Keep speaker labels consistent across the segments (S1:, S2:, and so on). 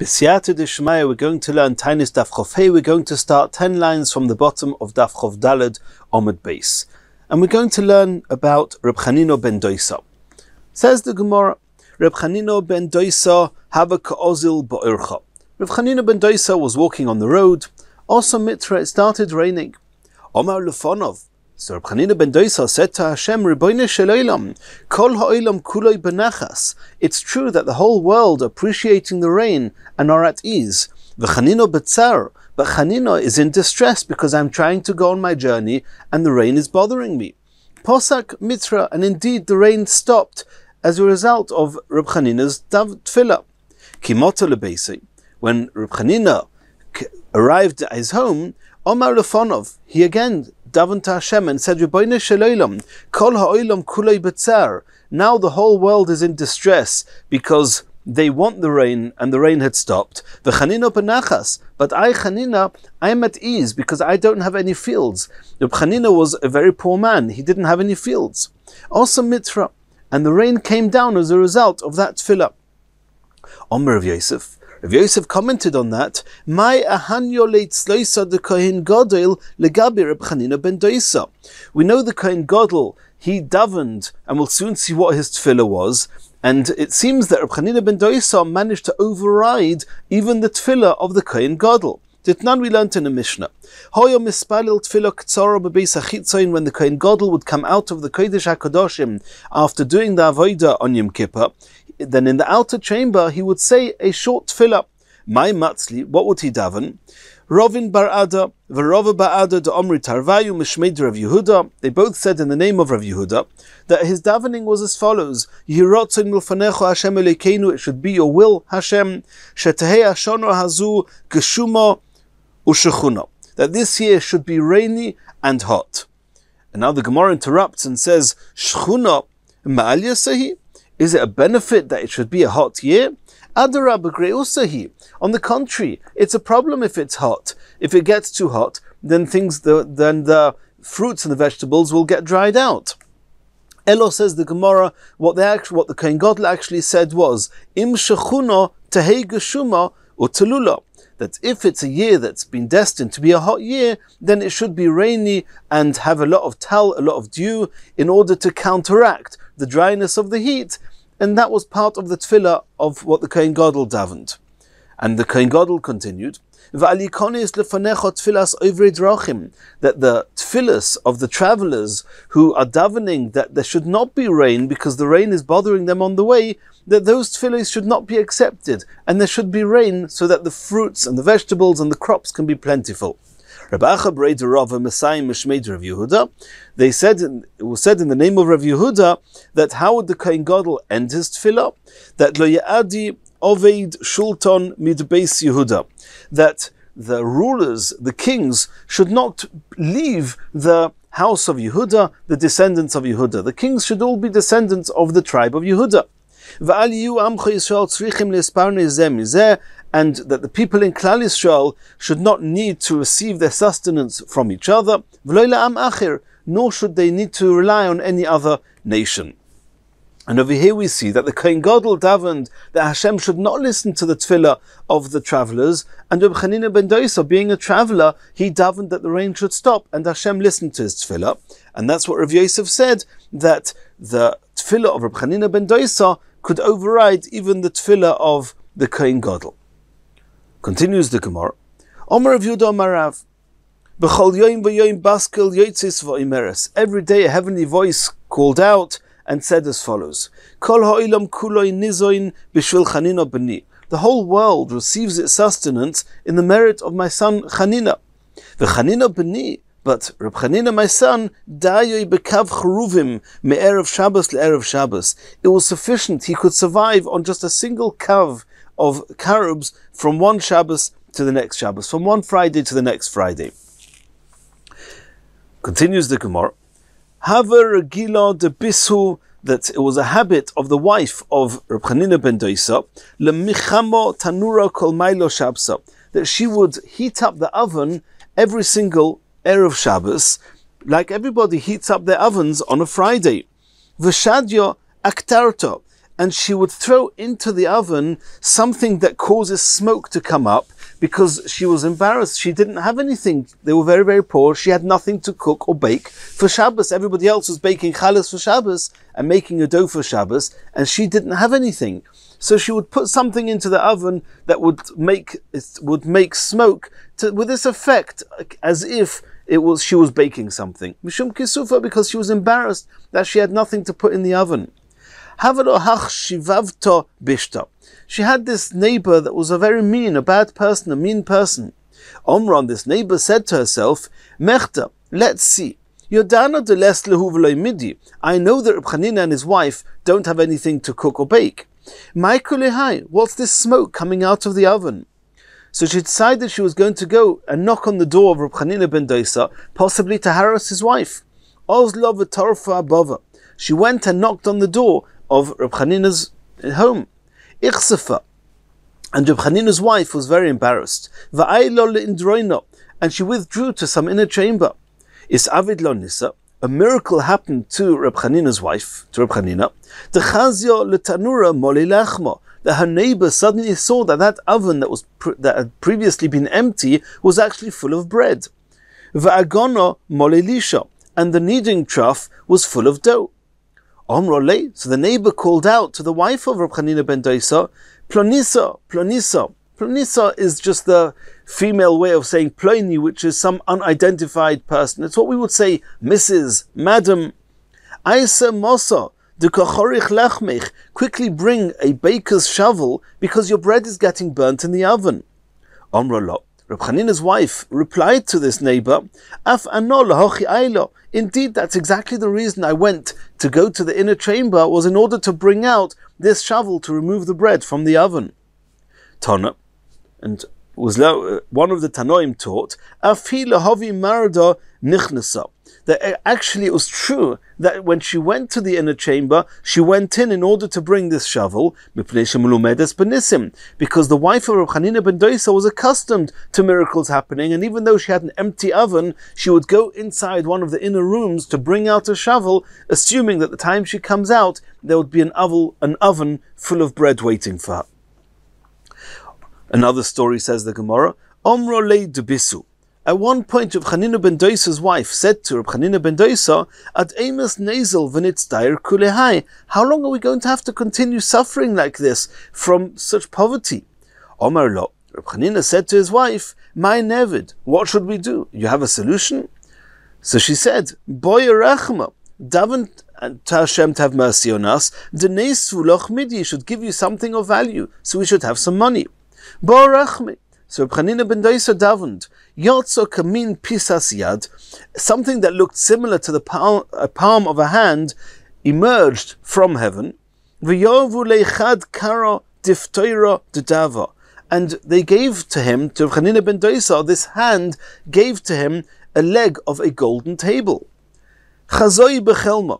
S1: B'siyata d'shmaya, we're going to learn Taanit Daf Chof Hey. We're going to start 10 lines from the bottom of Daf Chof Daled Omid Beis. And we're going to learn about Reb Chanino ben Doisa. Says the Gemara, Reb Chanino ben Doisa hava ka'ozil ba'ircha. Reb Chanino ben Doisa was walking on the road. Also mitra, it started raining. Omar lefonov. So Reb Chanino ben Doisa said to Hashem, Ribono shel olam, kol ha'olam kuloi benachas. It's true that the whole world are appreciating the rain and are at ease. V'chanino betzar, but Chanino is in distress because I'm trying to go on my journey and the rain is bothering me. Posak mitra, and indeed the rain stopped as a result of Reb Chanino's tefillah. Kimota lebeisi, when Reb Chanino arrived at his home, Omar lefonov, he again davened to Hashem and said, Ribono shel olam, kol ha'olam kuloi betzar. Now the whole world is in distress because they want the rain and the rain had stopped. V'chanino benachas, but I, Chanina, I am at ease because I don't have any fields. Reb Chanino was a very poor man. He didn't have any fields. Also mitra, and the rain came down as a result of that tefillah. Omer of Yosef. Rav Yosef commented on that. My ahanyo leitzloisa de kohen gadol legabi Reb Chanino ben Doisa. We know the kohen gadol, he davened, and we'll soon see what his tefillah was. And it seems that Reb Chanino ben Doisa managed to override even the tefillah of the kohen gadol. Ditnan we learnt in the Mishnah. Hoyo mispalil tefillah k'tzara b'beis hachitzayin, when the kohen gadol would come out of the kodesh hakodoshim after doing the avodah on Yom Kippur, then in the outer chamber he would say a short tefillah. My matzli, what would he daven? Rovin bar Ada, v'rova bar Ada de Omri Tarvayu mishmeid Rav Yehuda. They both said in the name of Rav Yehuda that his davening was as follows: Yirotzon milfanecho Hashem Elokeinu, it should be your will, Hashem, shetehei hashono hazu geshuma u'shechuna, that this year should be rainy and hot. And now the Gemara interrupts and says, Shechuna ma'al yasehi? Is it a benefit that it should be a hot year? Adarab greusahi. On the contrary, it's a problem if it's hot. If it gets too hot, then the fruits and the vegetables will get dried out. Elo, says the Gemara, what the Kohen Gadol actually said was, Im shechuno tehei geshuma u'telula, that if it's a year that's been destined to be a hot year, then it should be rainy and have a lot of tal, a lot of dew, in order to counteract the dryness of the heat. And that was part of the tefillah of what the Kohen Gadol davened. And the Kohen Gadol continued, that the tefillahs of the travelers who are davening that there should not be rain because the rain is bothering them on the way, that those tefillahs should not be accepted, and there should be rain so that the fruits and the vegetables and the crops can be plentiful. They said, it was said in the name of Rav Yehuda, that how would the Kohen Gadol end his tefillah? That lo ya'adi oveid shulton mid beis Yehuda, that the rulers, the kings, should not leave the house of Yehuda, the descendants of Yehuda. The kings should all be descendants of the tribe of Yehuda. And that the people in Klal Yisrael should not need to receive their sustenance from each other, nor should they need to rely on any other nation. And over here we see that the Kohen Gadol davened that Hashem should not listen to the tefillah of the travelers, and Reb Chanino ben Doisa, being a traveler, he davened that the rain should stop, and Hashem listened to his tefillah. And that's what Rav Yosef said, that the tefillah of Reb Chanino ben Doisa could override even the tefillah of the Kohen Gadol. Continues the Gemara. Omer Rav Yehuda Omar Rav, B'chol yoyim v'yoyim baskel yotzis v'oimeres. Every day a heavenly voice called out and said as follows: Kol ha'olam kuloi nizoin b'shvil Chanino b'ni. The whole world receives its sustenance in the merit of my son Chanina. V'Chanino b'ni, but Reb Chanino, my son, dayoy b'kav cheruvim me'erev Shabbos le'erev Shabbos. It was sufficient; he could survive on just a single kav of carobs from one Shabbos to the next Shabbos, from one Friday to the next Friday. Continues the Gemara. Haver regila de bisu, that it was a habit of the wife of Reb Chanino ben Doisa, lemichamo tanura kol mailo shabsa, that she would heat up the oven every single erev Shabbos, like everybody heats up their ovens on a Friday. V'shadyo aktarto, and she would throw into the oven something that causes smoke to come up because she was embarrassed. She didn't have anything. They were very, very poor. She had nothing to cook or bake for Shabbos. Everybody else was baking challah for Shabbos and making a dough for Shabbos, and she didn't have anything. So she would put something into the oven that would make smoke with this effect, as if she was baking something. Mishum kisufa, because she was embarrassed that she had nothing to put in the oven. She had this neighbor that was a very mean, a bad person, a mean person. Omran, this neighbor, said to herself, Mechta, let's see. I know that Reb Chanina and his wife don't have anything to cook or bake. What's this smoke coming out of the oven? So she decided she was going to go and knock on the door of Reb Chanina ben Doisa, possibly to harass his wife. She went and knocked on the door of Reb Chanina's home. And Reb Chanina's wife was very embarrassed. And she withdrew to some inner chamber. A miracle happened to Reb Chanina's wife, to Reb Chanina. That her neighbor suddenly saw that oven that had previously been empty was actually full of bread. And the kneading trough was full of dough. So the neighbor called out to the wife of Reb Chanina ben Doisa, Plonisa, Plonisa. Plonisa is just the female way of saying Ploni, which is some unidentified person. It's what we would say, Mrs., Madam. Aisa Mosa, de kochorich lachmech, quickly bring a baker's shovel because your bread is getting burnt in the oven. Omrolo, Reb Chanina's wife replied to this neighbor, Af anol hochi ailo. Indeed, that's exactly the reason I went to go to the inner chamber, was in order to bring out this shovel to remove the bread from the oven. Tana, and was one of the Tanoim taught, Afi lahavi marda nichnasa. That actually it was true that when she went to the inner chamber, she went in order to bring this shovel, because the wife of Reb Chanina ben Doisa was accustomed to miracles happening, and even though she had an empty oven, she would go inside one of the inner rooms to bring out a shovel, assuming that the time she comes out, there would be an oven full of bread waiting for her. Another story, says the Gemara, Omro le debisu. At one point, Reb Chanina ben Doisa's wife said to Reb Chanina ben Doisa, Ad emes nezel v'nitzdair kulehai. How long are we going to have to continue suffering like this from such poverty? Omar lo. Reb Chanina said to his wife, My nevid, what should we do? You have a solution? So she said, Boy rachma, daven to Hashem to have mercy on us, denesu loch midi, should give you something of value, so we should have some money. Bo rachmi. So Reb Chanina ben Doisa davened, Yotzo kamin pisas yad, something that looked similar to the palm of a hand emerged from heaven. V'yovu leichad karo diftoira dedava, and they gave to him, to Reb Chanina ben Doisa, this hand gave to him a leg of a golden table. Chazoi bechelma.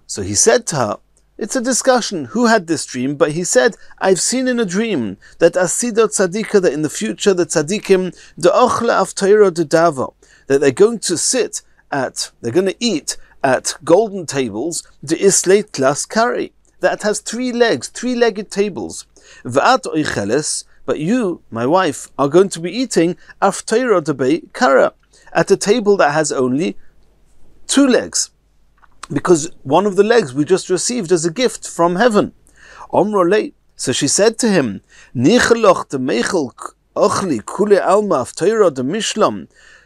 S1: So he said to her, it's a discussion who had this dream, but he said, I've seen in a dream that Asidot Tzadika, that in the future the Tzadikim, the Ochle Avtoira de Dava, that they're going to eat at golden tables, the Isleit Tlas Kari, that has 3 legs, 3-legged tables. V'at oicheles, but you, my wife, are going to be eating Avtoira de Bei Kara, at a table that has only 2 legs. Because one of the legs we just received as a gift from heaven. Omrole. So she said to him,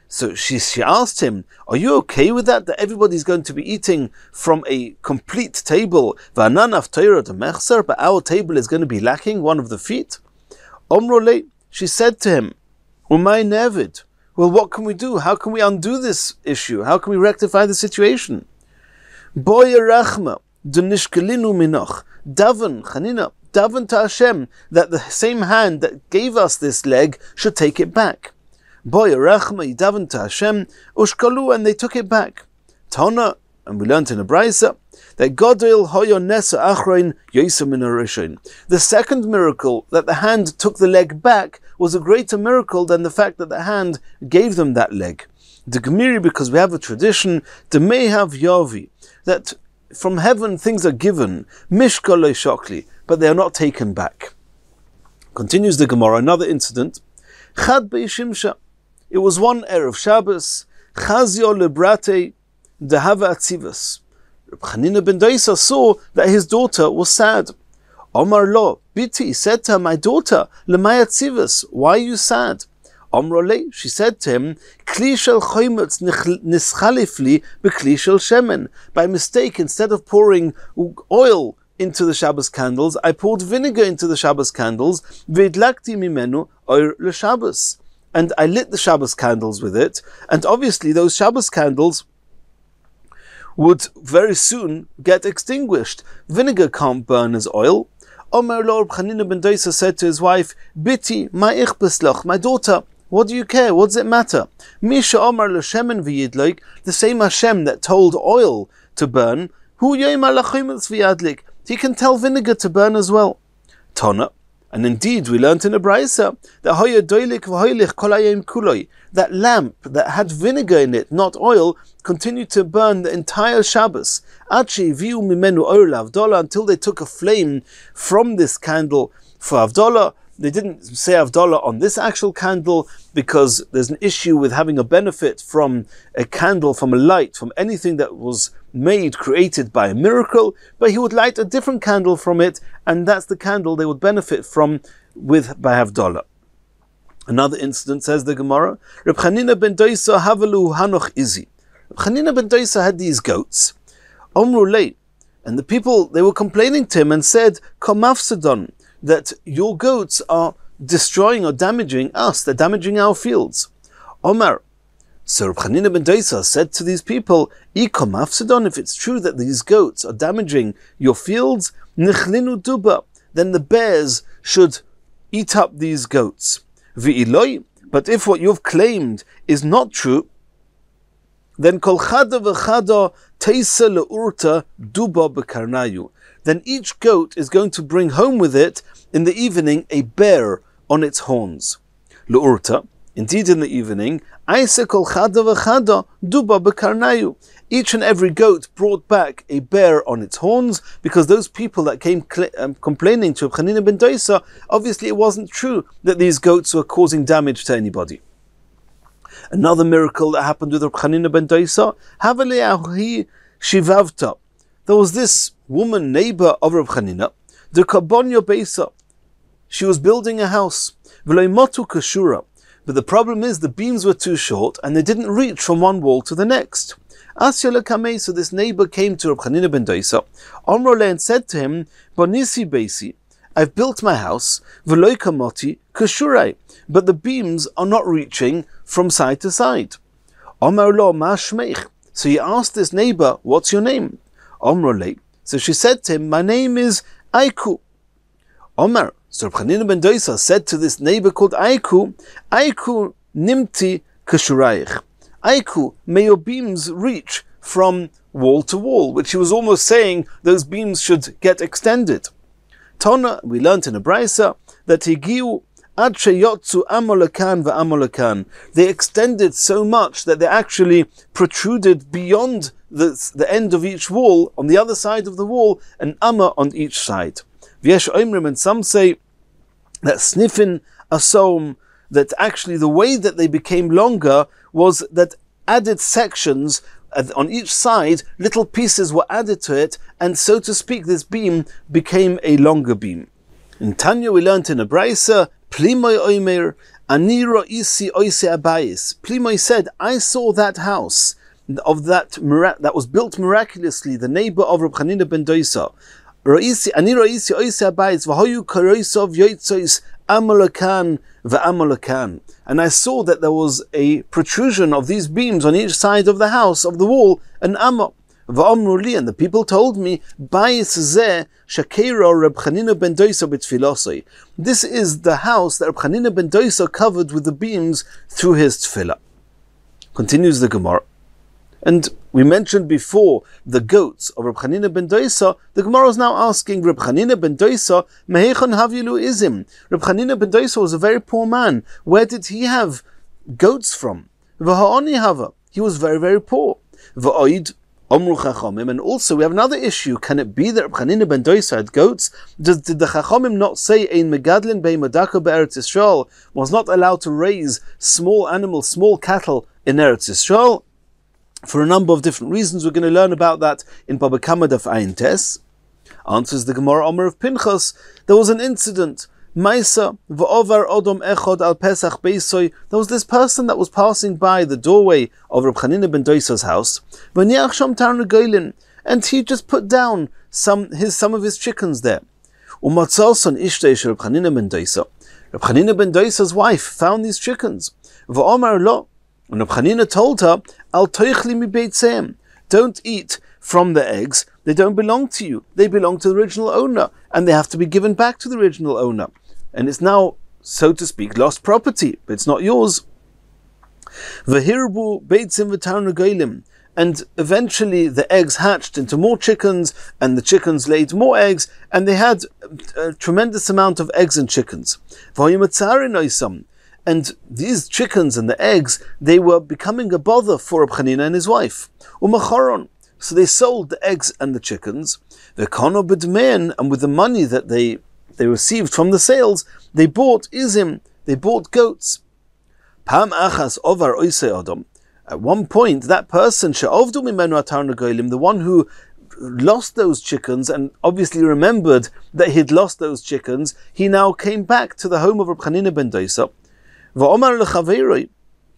S1: so she asked him, are you okay with that everybody's going to be eating from a complete table, but our table is going to be lacking one of the feet? Omrole. She said to him, Umay nevid. Well, what can we do? How can we undo this issue? How can we rectify the situation? Boy rachma, dunishkelinu minoch, daven, Chanina, daven to Hashem, that the same hand that gave us this leg should take it back. Boy rachma, daven to Hashem, ushkalu, and they took it back. Tana, and we learned in a brayso, that Godil hoyo nesa achrein yosem min harishin. The second miracle, that the hand took the leg back, was a greater miracle than the fact that the hand gave them that leg. The Gemiri, because we have a tradition, the Mehav Yavi, that from heaven things are given, mishka lo shokli, but they are not taken back. Continues the Gemara, another incident. Chad be'ishimsha. It was one Erev Shabbos, chazio lebrate dehava atzivas. Reb Chanina ben Doisa saw that his daughter was sad. Omar lo, biti, said to her, my daughter, lemay atzivas, why are you sad? Omar le, she said to him, kli shel chometz nischalifli bekli shel shemen. By mistake, instead of pouring oil into the Shabbos candles, I poured vinegar into the Shabbos candles, v'idlakti mimenu oir l'Shabbos. And I lit the Shabbos candles with it, and obviously those Shabbos candles would very soon get extinguished. Vinegar can't burn as oil. Omer lo, Reb Chanina ben Doisa said to his wife, Biti, ma ich beslach, my daughter, what do you care? What does it matter? Misha Omar l'shemen v'yidlik, the same Hashem that told oil to burn, hu yomer l'chometz v'yadlik, he can tell vinegar to burn as well. Tana. And indeed, we learnt in a brayso that hoya doilik v'hoilich kol hayom kuloi, that lamp that had vinegar in it, not oil, continued to burn the entire Shabbos. Achi viu mimenu oil avdola, until they took a flame from this candle for avdola. They didn't say avdola on this actual candle because there's an issue with having a benefit from a candle, from a light, from anything that was made, created by a miracle, but he would light a different candle from it, and that's the candle they would benefit from by havdalah. Another incident, says the Gemara, Reb Chanina ben Doisa havalu hanoch izi. Reb Chanina ben Doisa had these goats, omru lei, and the people, they were complaining to him and said, komafsedon, that your goats are destroying or damaging us, they're damaging our fields. Omar, so Reb Chanina ben Doisa said to these people, if it's true that these goats are damaging your fields, nichlinu duba, then the bears should eat up these goats. V'iloi, but if what you've claimed is not true, then kol chada v'chada teisa le'urta duba b'karnayu, then each goat is going to bring home with it in the evening a bear on its horns. Le'urta, indeed in the evening, each and every goat brought back a bear on its horns, because those people that came complaining to Reb Chanina ben Doisa, obviously it wasn't true that these goats were causing damage to anybody. Another miracle that happened with Reb Chanina ben Doisa, there was this woman, neighbor of Reb Chanina, the Kabonyo Beisa. She was building a house. But the problem is the beams were too short and they didn't reach from one wall to the next. So this neighbor came to Reb Chanina ben Doisa, Omrole, and said to him, Bonisi Beisi, I've built my house, V'loi kamoti kashurai, but the beams are not reaching from side to side. Omar lo ma shmeich. So he asked this neighbor, what's your name? Omrole. So she said to him, my name is Aiku. Omar. So Reb Chanina ben Doisa said to this neighbor called Aiku, Aiku nimti kashuraich. Aiku, may your beams reach from wall to wall, which he was almost saying those beams should get extended. Tona, we learnt in a brayso that higiu ad sheyotzu amolakan va'amolakan. They extended so much that they actually protruded beyond the end of each wall, on the other side of the wall, an amma on each side. V'yesh oimrim, and some say that sniffin asom, that actually the way that they became longer was that added sections on each side, little pieces were added to it, and so to speak, this beam became a longer beam. In Tanya we learnt in a brayso, Plimoy oimer, aniro isi oise abayis. Plimoy said, I saw that house of that was built miraculously, the neighbor of Reb Chanina ben Doisa. Aniro isi oise abayis, v'hoyu karoisov yoitzois amolakan v'amolakan. And I saw that there was a protrusion of these beams on each side of the house, of the wall, an amma. V'amruli, and the people told me, Bayis zeh shakero Reb Chanina ben Doisa b'tfilosoi. This is the house that Reb Chanina ben Doisa covered with the beams through his tefillah. Continues the Gemara. And we mentioned before the goats of Reb Chanina ben Doisa. The Gemara is now asking Reb Chanina ben Doisa, Mehechon havilu izim. Reb Chanina ben Doisa was a very poor man. Where did he have goats from? V'ha'oni hava. He was very, very poor. V'oid Omru Chachomim, and also we have another issue. Can it be that Reb Chanina ben Doisa had goats? Did the Chachomim not say Ein Megadlin Bei Madaka Be'eretz Yisrael was not allowed to raise small animals, small cattle in Eretz Yisrael? For a number of different reasons. We're going to learn about that in Baba Kama Daf Ayin Tes. Answers the Gemara Omer of Pinchas. There was an incident. Maisa v'ovar odom echod al Pesach beisoy. There was this person that was passing by the doorway of Reb Chanina ben Doisa's house. V'niach sham tarnagoylin, and he just put down some of his chickens there. Umatzalson ishtei shel Reb Chanina ben Doisa. Reb Chanina ben Doisa's wife found these chickens. V'omar lo, and Reb Chanina told her, al toichli mi beitzeim. Don't eat from the eggs. They don't belong to you. They belong to the original owner, and they have to be given back to the original owner. And it's now, so to speak, lost property, but it's not yours. V'hirbu beitzim v'tarnagoylim, and eventually the eggs hatched into more chickens, and the chickens laid more eggs, and they had a tremendous amount of eggs and chickens. And these chickens and the eggs, they were becoming a bother for Reb Chanina and his wife. Umacharon. So they sold the eggs and the chickens. V'kono b'dmein, and with the money that they received from the sales, they bought izim, they bought goats. Pam achas ovar oisei odom. At one point, that person, she'ovdu mimenu atarnagoylim, the one who lost those chickens and obviously remembered that he'd lost those chickens, he now came back to the home of Reb Chanina ben Doisa. V'omar lechaveiroi,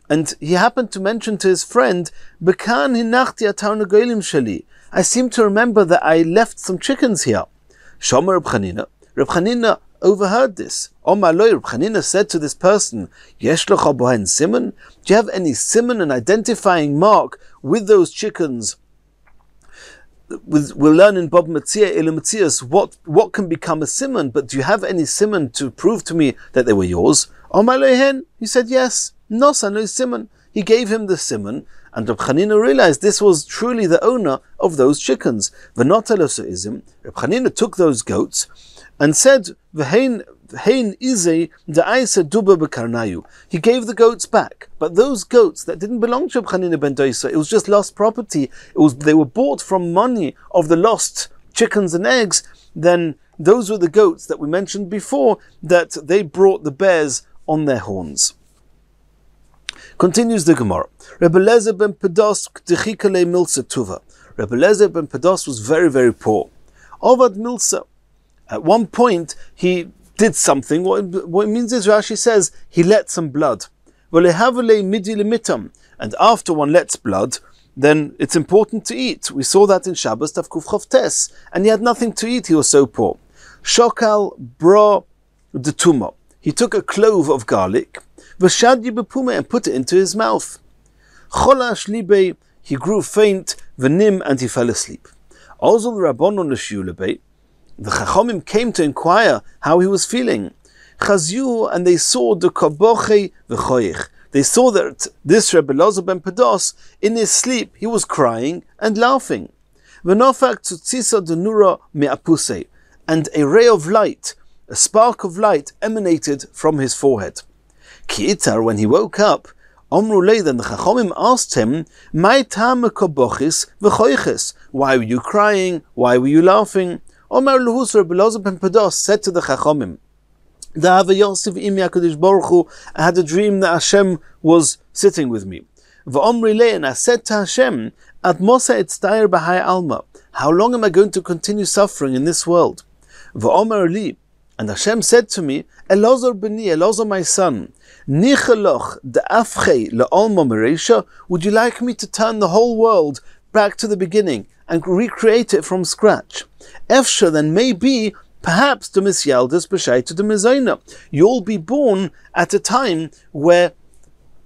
S1: and he happened to mention to his friend, Bekan hinachti atarnagoylim sheli. I seem to remember that I left some chickens here. Shomer Reb Chanina. Reb Chanina overheard this. Omar lo, Reb Chanina said to this person, Yesh lecha bohen siman? Do you have any siman, an identifying mark with those chickens? We'll learn in Bob Metzia, Ele Metzias, what can become a siman, but do you have any siman to prove to me that they were yours? Omar lo hen, he said yes. Nosa no siman. He gave him the siman, and Reb Chanina realized this was truly the owner of those chickens. V'notalosa izim. Reb Chanina took those goats and said, "V'hein izei da'aisa duba b'karnayu." He gave the goats back, but those goats that didn't belong to Reb Chanina ben Doisa, it was just lost property. They were bought from money of the lost chickens and eggs. Then those were the goats that we mentioned before, that they brought the bears on their horns. Continues the Gemara. Rebbe Lezer ben Pedos k'dechikale milsa tuva. Rebbe Lezer ben Pedos was very, very poor. Ovad milsa. At one point, he did something. What it means is, Rashi says, he let some blood. And after one lets blood, then it's important to eat. We saw that in Shabbos, Daf Kuf Chof Tes. And he had nothing to eat, he was so poor. Shokal bro detumo. He took a clove of garlic, and put it into his mouth. Cholash libe, he grew faint, v'nim, and he fell asleep. Ozul rabbonon l'shiur, the Chachomim came to inquire how he was feeling. Chazyu, and they saw the kaboche v'choich. They saw that this Rebbe Lezer ben Pedos, in his sleep, he was crying and laughing. V'nofak tzutzisa denura me'apusei, and a ray of light, a spark of light, emanated from his forehead. Ki'itar, when he woke up, Omru lei, then the Chachomim asked him, "Mai tam kabochis v'choiches? Why were you crying? Why were you laughing?" Omar Luhus Rebbe Lezer ben Pedos said to the Chachomim, I had a dream that Hashem was sitting with me. And I said to Hashem, how long am I going to continue suffering in this world? And Hashem said to me, Elazar b'ni, Elazar my son, would you like me to turn the whole world back to the beginning and recreate it from scratch? Efsha, then maybe, perhaps, to misyaldas b'shaitu de mezayna, you'll be born at a time where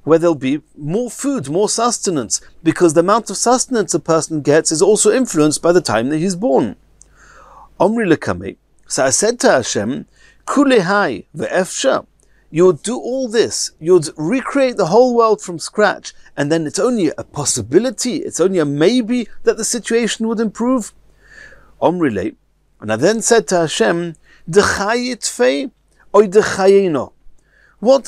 S1: there'll be more food, more sustenance, because the amount of sustenance a person gets is also influenced by the time that he's born. Omri lekame. So I said to Hashem, Kulehai ve'efsha, you would do all this, you would recreate the whole world from scratch, and then it's only a possibility, it's only a maybe that the situation would improve. Omrile, and I then said to Hashem, D'chayitfei oy d'chayeno. What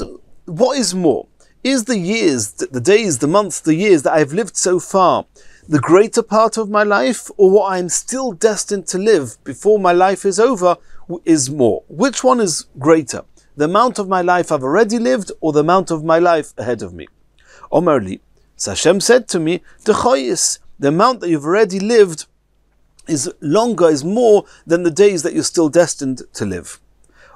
S1: is more? Is the years, the days, the months, the years that I've lived so far, the greater part of my life, or what I am still destined to live before my life is over is more? Which one is greater? The amount of my life I've already lived, or the amount of my life ahead of me? Omer li, so Hashem said to me, the amount that you've already lived is longer, is more than the days that you're still destined to live.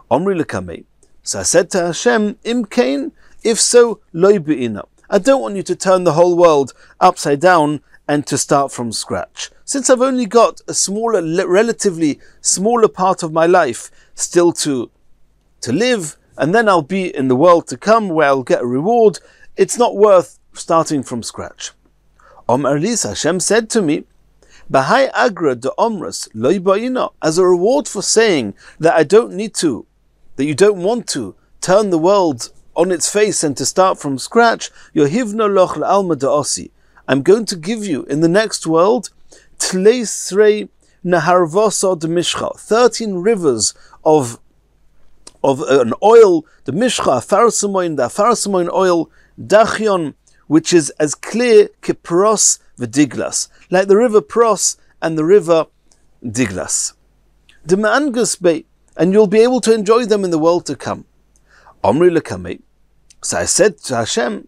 S1: Omri lekamei. So I said to Hashem, Im kain, if so, loy be'ina. I don't want you to turn the whole world upside down and to start from scratch. Since I've only got a smaller, relatively smaller part of my life still to live, and then I'll be in the world to come where I'll get a reward, it's not worth starting from scratch. Omar Lisa, Hashem said to me, Bahai agra de omras loy ba'ina, as a reward for saying that I don't need to, that you don't want to turn the world on its face and to start from scratch, Yohivno loch la'alma da'osi, I'm going to give you in the next world Tleisrei Naharvoso de Mishcha, 13 rivers of an oil, the Mishcha, Farasamoin, the Farasamoin oil, Dachion, which is as clear Kipros v'Diglas, like the river Pros and the river Diglas. The Ma'angus Bay, and you'll be able to enjoy them in the world to come. Omri lekamei. So I said to Hashem,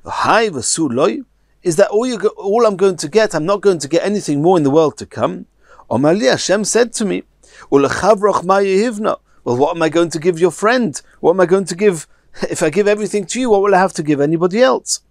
S1: Hai v'su loy, is that all I'm going to get? I'm not going to get anything more in the world to come. Omar li, Hashem said to me, Ulechavroch ma yehivna. Well, what am I going to give your friend? What am I going to give? If I give everything to you, what will I have to give anybody else?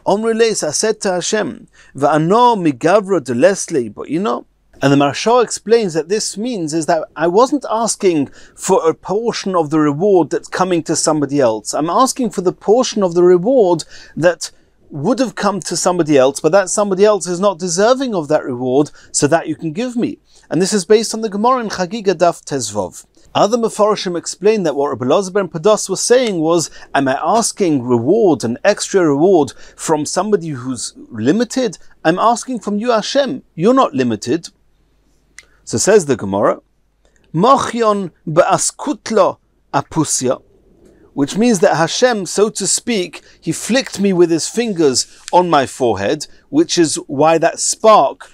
S1: Omri leis, I said to Hashem, Va'ano migavra de lesli, but you know. And the Maharsha explains that this means is that I wasn't asking for a portion of the reward that's coming to somebody else. I'm asking for the portion of the reward that would have come to somebody else, but that somebody else is not deserving of that reward, so that you can give me. And this is based on the Gemara in Chagiga Daf Tezvov. Other Mefarshim explain that what Rabbi Elazar ben Pados was saying was, am I asking reward, an extra reward, from somebody who's limited? I'm asking from you, Hashem. You're not limited. So says the Gemara, Mochyon ba'askutlo apusya, which means that Hashem, so to speak, he flicked me with his fingers on my forehead, which is why that spark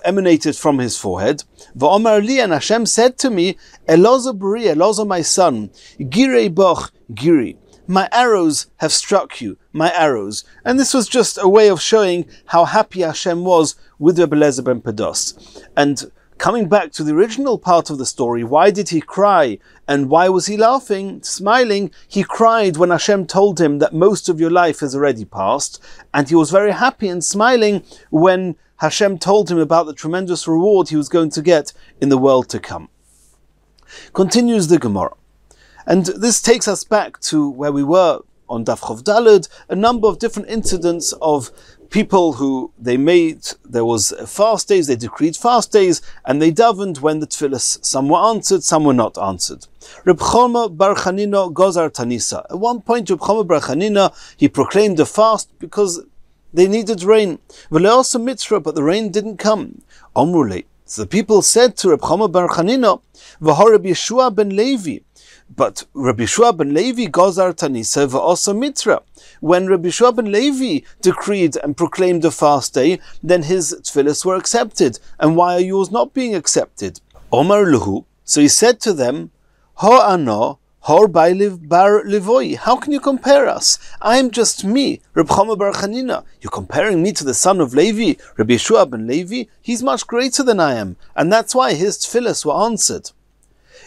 S1: emanated from his forehead. Va'omar li, and Hashem said to me, Elazar b'ri, Elazar my son, girei boch giri, my arrows have struck you, my arrows. And this was just a way of showing how happy Hashem was with Rabbi Elazar ben Pados. And coming back to the original part of the story, why did he cry? And why was he laughing, smiling? He cried when Hashem told him that most of your life has already passed. And he was very happy and smiling when Hashem told him about the tremendous reward he was going to get in the world to come. Continues the Gemara. And this takes us back to where we were on Daf Chov Daled, a number of different incidents of people who there was fast days, they decreed fast days, and they davened when the tefillas, some were answered, some were not answered. Reb Choma bar Chanina gozar tanisa. At one point, Reb Choma bar Chanina, he proclaimed a fast because they needed rain. V'le'osa mitzvah, but the rain didn't come. Omrule. So the people said to Reb Choma bar Chanina, V'hor Rabbi Yeshua ben Levi. But Rabbi Yeshua ben Levi gozar tanisa v'osa mitra. When Rabbi Yeshua ben Levi decreed and proclaimed a fast day, then his tefillas were accepted. And why are yours not being accepted? Omar luhu. So he said to them, Ho ano, hor ba'iliv bar livoi. How can you compare us? I am just me, Reb Choma bar Chanina. You're comparing me to the son of Levi, Rabbi Yeshua ben Levi. He's much greater than I am, and that's why his tefillas were answered.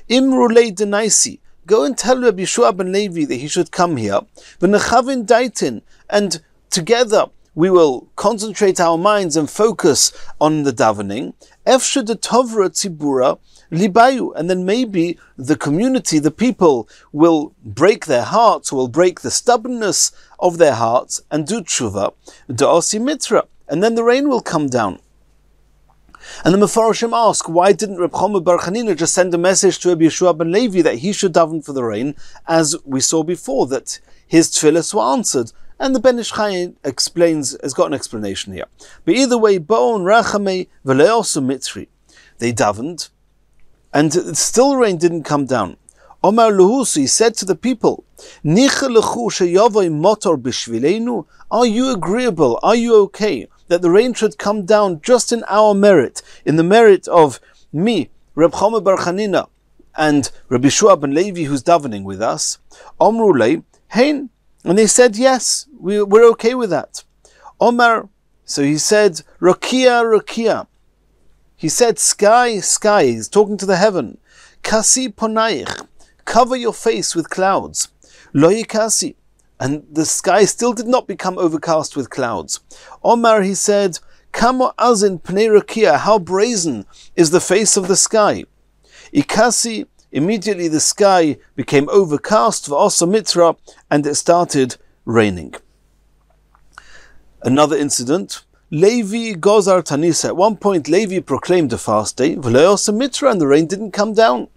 S1: Imrulei denaisi. Go and tell Rabbi Yeshua ben Levi that he should come here. V'nechavin daitin, and together we will concentrate our minds and focus on the davening. Efshe de tovra tzibura libayu, and then maybe the community, the people, will break their hearts, will break the stubbornness of their hearts and do tshuva, da'osi mitra, and then the rain will come down. And the Mefarshim ask, why didn't Reb Choma bar Chanina just send a message to Rabbi Yeshua ben Levi that he should daven for the rain, as we saw before, that his tefillas were answered? And the Ben Ish Chai has got an explanation here. But either way, Bo'on Rachamei V'le'osu Mitri. They davened, and still rain didn't come down. Omar Luhusu, he said to the people, Nicha lechu sheyavoi motor b'shvilenu. Are you agreeable? Are you okay that the rain should come down just in our merit, in the merit of me, Reb Chama bar Chanina, and Rabbi Shua ben Levi, who's davening with us, Omru lei, hein, and they said, yes, we're okay with that. Omar, so he said, Rakia, Rakia. He said, sky, sky, he's talking to the heaven. Kasi ponaich, cover your face with clouds. Loi kasi, and the sky still did not become overcast with clouds. Omar, he said, Kamo azin pnei Rakia, how brazen is the face of the sky. Ikasi, immediately the sky became overcast, v'osa mitra, and it started raining. Another incident, Levi gozar tanisa. At one point, Levi proclaimed a fast day, v'le'osa mitra, and the rain didn't come down.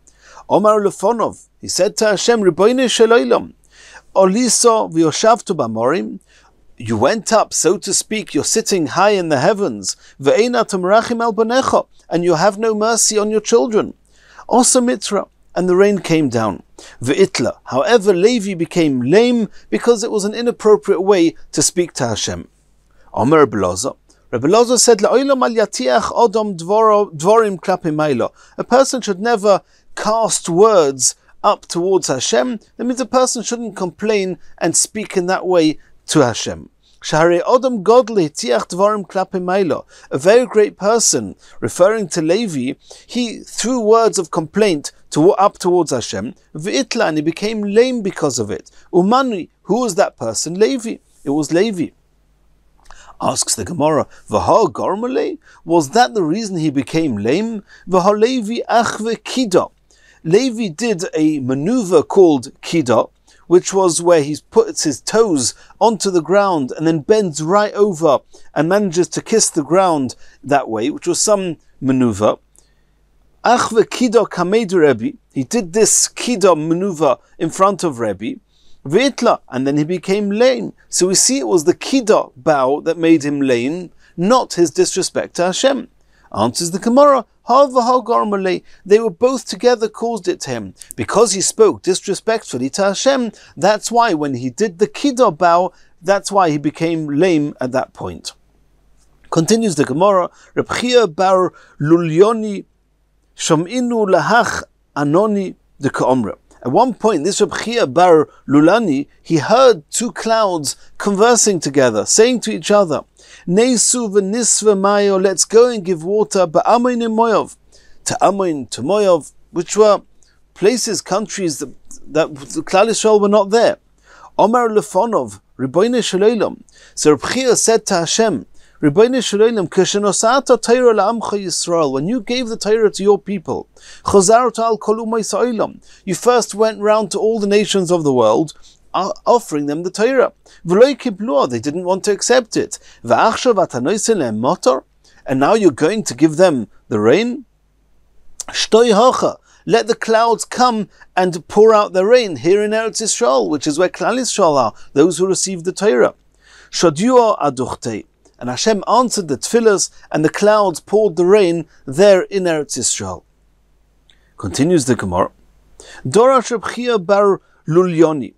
S1: Omar lefonov, he said to Hashem, Ribono shel olam, oliso v'yoshavtu b'amorim, you went up, so to speak, you're sitting high in the heavens, ve'eina merachim al banecha, and you have no mercy on your children. Osa mitra, and the rain came down. Ve'itla, however, Levi became lame because it was an inappropriate way to speak to Hashem. Omer Rabbi Loza said, La'olam al yatiach odom dvorim klapi mailo. A person should never cast words up towards Hashem. That means a person shouldn't complain and speak in that way to Hashem. A very great person, referring to Levi, he threw words of complaint up towards Hashem, and he became lame because of it. Umani, who was that person? Levi. It was Levi. Asks the Gemara, V'ha gormale? Was that the reason he became lame? V'ha Levi achve kida. Levi did a maneuver called kida, which was where he puts his toes onto the ground and then bends right over and manages to kiss the ground that way, which was some maneuver. Achve kida kamedu Rabbi. He did this kida maneuver in front of Rabbi. V'itla, and then he became lame. So we see it was the kida bow that made him lame, not his disrespect to Hashem. Answers the Gemara, they were both together caused it to him. Because he spoke disrespectfully to Hashem, that's why when he did the kiddah bow, that's why he became lame at that point. Continues the Gemara, Reb Chia bar Lulyoni Shom'inu lahach anoni de ka'omra. At one point, this Reb Chia bar Lulani, he heard two clouds conversing together, saying to each other, Neisu v'nisva mayo, let's go and give water ba'amoin and Moav, to Amoin, to Moav, which were places, countries that the Klal Yisrael were not there. Omar lefonov, Ribono shel olam. So Reb Chia said to Hashem, Ribono shel olam, k'shenosata Torah la'amcha Yisrael, when you gave the Torah to your people, chazarta al kol umayis ha'olam, you first went round to all the nations of the world, offering them the Torah. They didn't want to accept it. And now you're going to give them the rain? Let the clouds come and pour out the rain here in Eretz Yisrael, which is where Klal Yisrael are, those who received the Torah. And Hashem answered the tefillas, and the clouds poured the rain there in Eretz Yisrael. Continues the Gemara. Dorash Reb Chia bar Lulyoni.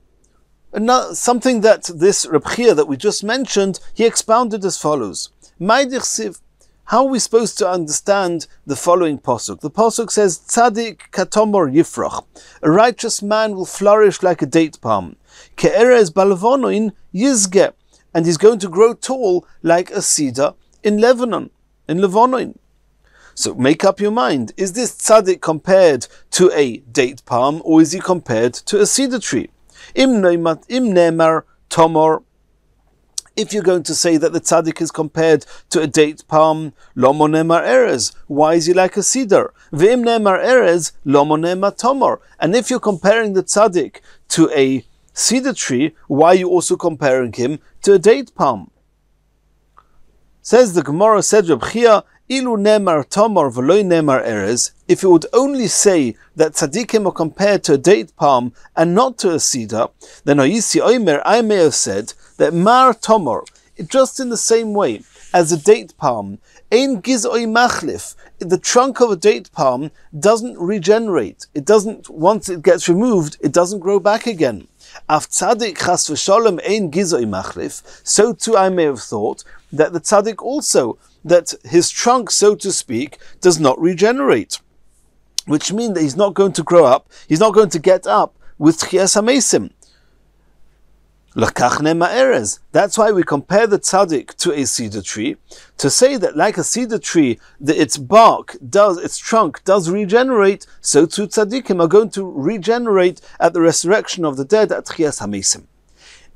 S1: Something that this Reb Chia that we just mentioned, he expounded as follows. How are we supposed to understand the following pasuk? The pasuk says, Tzadik katomor yifrach. A righteous man will flourish like a date palm. Ke'erez balavonoin yizge. And he's going to grow tall like a cedar in Lebanon, in Levonoin. So make up your mind. Is this tzaddik compared to a date palm, or is he compared to a cedar tree? Im nemar tomor. If you're going to say that the tzaddik is compared to a date palm, lomo nemar erez. Why is he like a cedar? V'im nemar erez, lomo nemar tomor. And if you're comparing the tzaddik to a cedar tree, why are you also comparing him to a date palm? Says the Gemara, said Reb Chia, Ilu nemar tomor v'loi nemar erez. If it would only say that tzaddikim are compared to a date palm and not to a cedar, then Oyisi Omer, I may have said that mar tomor, just in the same way as a date palm, ein gizoi machlif, the trunk of a date palm doesn't regenerate. It doesn't, once it gets removed, it doesn't grow back again. Af tzaddik chas v'sholem ein gizoi machlif. So too I may have thought that the tzaddik also, that his trunk, so to speak, does not regenerate. Which means that he's not going to grow up, he's not going to get up with tchias hamesim. Lakach nema erez. That's why we compare the tzaddik to a cedar tree, to say that like a cedar tree, that its trunk does regenerate, so too tzaddikim are going to regenerate at the resurrection of the dead at tchias hamesim.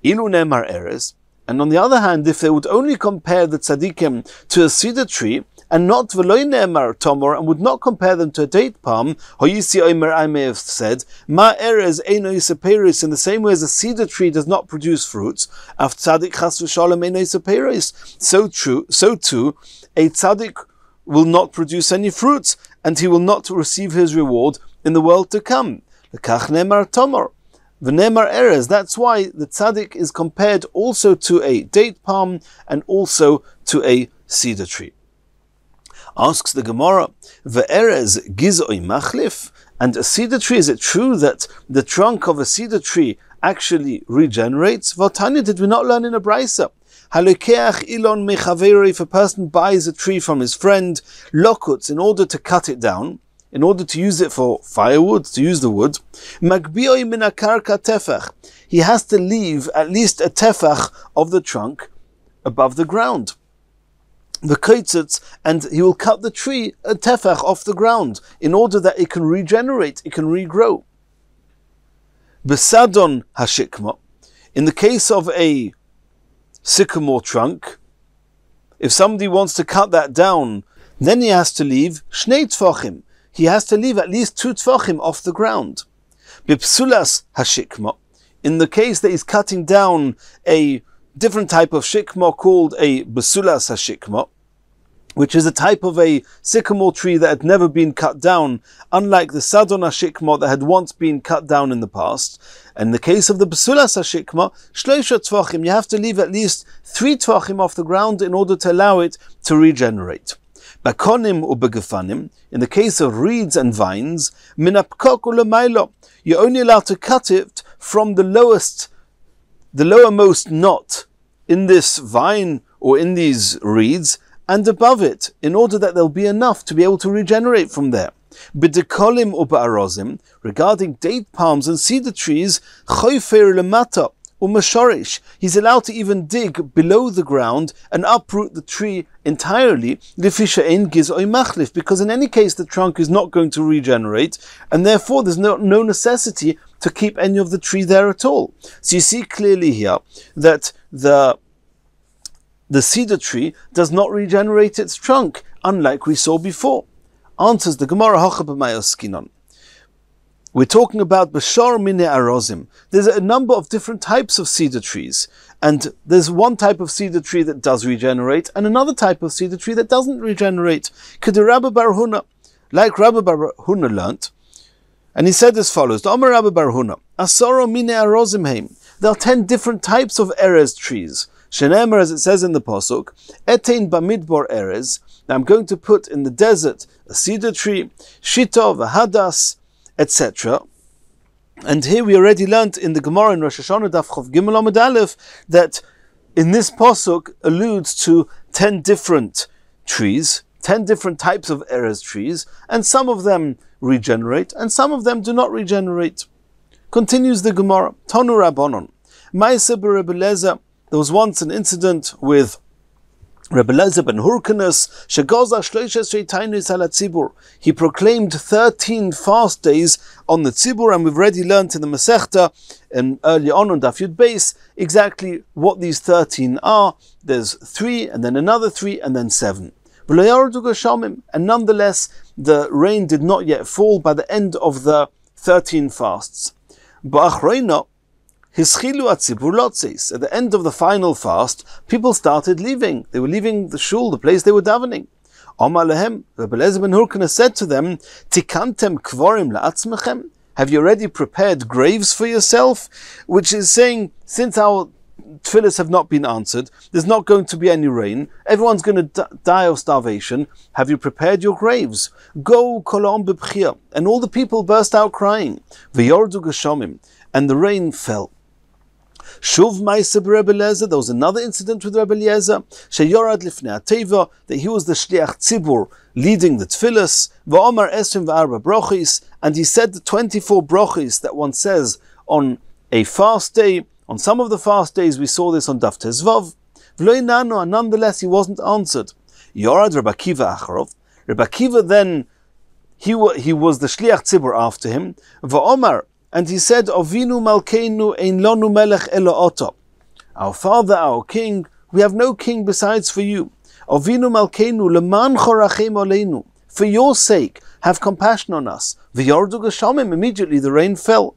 S1: Ilu nemar erez. And on the other hand, if they would only compare the tzaddikim to a cedar tree, and not v'loi ne'emar tomor, and would not compare them to a date palm, hoyisi oimer, I may have said, ma erez eino yisaperis, in the same way as a cedar tree does not produce fruits, af tzaddik chas v'shalom eino yisaperis, so too, a tzaddik will not produce any fruits, and he will not receive his reward in the world to come. L'kach ne'emar tomor. V'nemar erez, that's why the tzaddik is compared also to a date palm and also to a cedar tree. Asks the Gemara, Ve'erez gizoi machlif, and a cedar tree, is it true that the trunk of a cedar tree actually regenerates? V'tanya, did we not learn in a brisa? Halokeach ilon mechaveri, if a person buys a tree from his friend, lokuts, in order to cut it down, in order to use it for firewood, to use the wood, magbioi min akarka tefach, he has to leave at least a tefach of the trunk above the ground. The kaitzitz, and he will cut the tree a tefach off the ground in order that it can regenerate, it can regrow. Besadon hashikma, in the case of a sycamore trunk, if somebody wants to cut that down, then he has to leave shnei tfachim. He has to leave at least 2 tfachim off the ground. Bipsulas hashikma, in the case that he's cutting down a different type of shikma called a besulas hashikma, which is a type of a sycamore tree that had never been cut down, unlike the sadon hashikma that had once been cut down in the past. And in the case of the besulas hashikma, shloisha tvachim, you have to leave at least 3 tvachim off the ground in order to allow it to regenerate. Bakonim ubegefanim, in the case of reeds and vines, minapkok ulemailo, you're only allowed to cut it from the lowermost knot in this vine or in these reeds and above it, in order that there'll be enough to be able to regenerate from there. B'dekolim u'ba'arozim, regarding date palms and cedar trees, choyfer lemata u'mashorish, he's allowed to even dig below the ground and uproot the tree entirely, lefisha ein gizoi machlif, because in any case the trunk is not going to regenerate, and therefore there's no necessity to keep any of the tree there at all. So you see clearly here that the cedar tree does not regenerate its trunk, unlike we saw before. Answers the Gemara, Hacha b'mayoskinon. We're talking about b'shar mine arozim. There's a number of different types of cedar trees, and there's one type of cedar tree that does regenerate, and another type of cedar tree that doesn't regenerate. K'de Rabbi bar Huna, like Rabbi bar Huna learnt, and he said as follows: the Amar Rabbi bar Huna, asoro mine arozim heim. There are 10 different types of erez trees. Shenemer, as it says in the pasuk, etein bamidbor erez. Now I'm going to put in the desert a cedar tree, shita v'hadas, etc. And here we already learnt in the Gemara in Rosh Hashanah Daf Chof Gimel Amud Aleph that in this pasuk alludes to 10 different trees, 10 different types of erez trees, and some of them regenerate and some of them do not regenerate. Continues the Gemara, Tanu Rabbanon, Ma'aseh b'Rebbe Lezer. There was once an incident with Rebbe Lezer ben Hurkanus, Shegoza Shloishes Sheitainis ala Tzibur. He proclaimed 13 fast days on the Tzibur, and we've already learnt in the Masechta and earlier on Daf Yud Beis exactly what these 13 are. There's 3, and then another 3, and then 7. And nonetheless, the rain did not yet fall by the end of the 13 fasts. Ba'achroina, Hischilu atzibur lotzis. At the end of the final fast, people started leaving. They were leaving the shul, the place they were davening. Omar lehem, Rebbe Lezer ben Hurkanus said to them, Tikantem kvorim la'atzmechem? Have you already prepared graves for yourself? Which is saying, since our tefillas have not been answered, there's not going to be any rain, everyone's going to die of starvation. Have you prepared your graves? Go kolom b'bchia. And all the people burst out crying. V'yordu geshomim. And the rain fell. Shuv Ma'aseh Rebbe Eliezer, there was another incident with Rebbe Eliezer, Sheyorad Lifnei HaTeva, that he was the Shliach Tzibur leading the Tfilas, V'omar Esrim V'arba Brochis, and he said the 24 Brochis that one says on a fast day. On some of the fast days we saw this on Daf Tezvav, V'lo Nano, and nonetheless he wasn't answered. Yorad Rabbi Akiva Acharov, Rabbi Akiva then, he was the Shliach Tzibur after him, V'omar, and he said, Avinu Malkeinu ein lonu melech elo oto. Our Father, our King, we have no king besides for you. Avinu Malkeinu leman chorachem oleinu. For your sake, have compassion on us. V'yordu geshamim, immediately the rain fell.